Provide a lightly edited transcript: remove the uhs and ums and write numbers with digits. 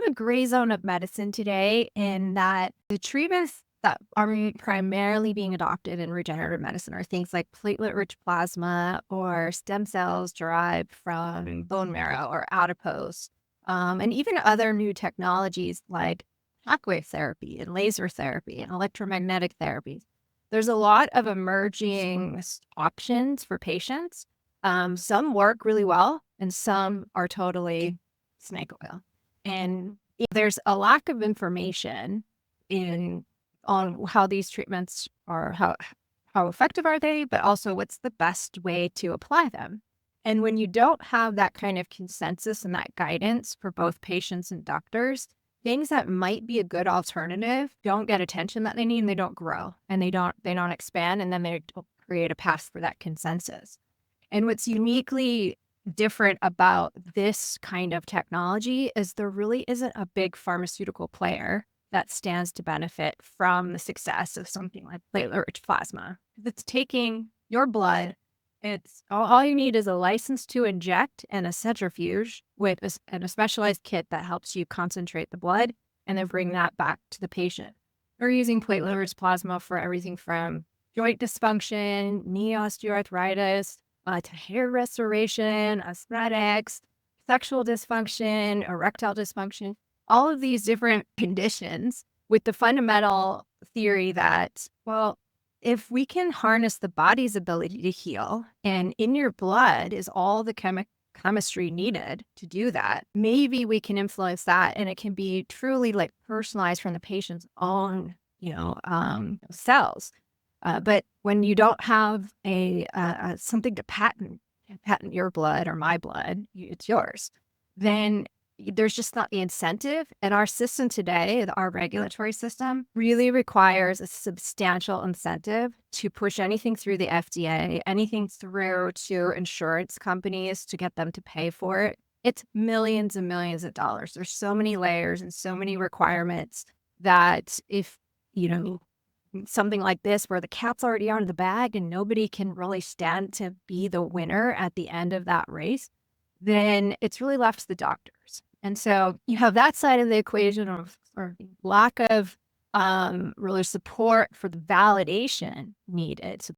of a gray zone of medicine today in that the treatments that are primarily being adopted in regenerative medicine are things like platelet-rich plasma or stem cells derived from bone marrow or adipose, and even other new technologies like shockwave therapy and laser therapy and electromagnetic therapies. There's a lot of emerging options for patients. Some work really well, and some are totally snake oil. And there's a lack of information in on how these treatments are, how effective are they, but also what's the best way to apply them. And when you don't have that kind of consensus and that guidance for both patients and doctors, things that might be a good alternative don't get attention that they need, and they don't grow, and they don't expand, and then they don't create a path for that consensus. And what's uniquely different about this kind of technology is there really isn't a big pharmaceutical player that stands to benefit from the success of something like platelet-rich plasma. It's taking your blood. It's all you need is a license to inject and a centrifuge with and a specialized kit that helps you concentrate the blood and then bring that back to the patient. We're using platelet-rich plasma for everything from joint dysfunction, knee osteoarthritis, to hair restoration, aesthetics, sexual dysfunction, erectile dysfunction, all of these different conditions with the fundamental theory that, well, if we can harness the body's ability to heal, and in your blood is all the chemistry needed to do that, maybe we can influence that, and it can be truly like personalized from the patient's own, cells. But when you don't have something to patent your blood or my blood, it's yours, then there's just not the incentive. And our system today, our regulatory system, really requires a substantial incentive to push anything through the FDA, anything through to insurance companies to get them to pay for it. It's millions and millions of dollars. There's so many layers and so many requirements that if, something like this where the cat's already out of the bag and nobody can really stand to be the winner at the end of that race, then it's really left to the doctors. And so you have that side of the equation of or lack of really support for the validation needed. So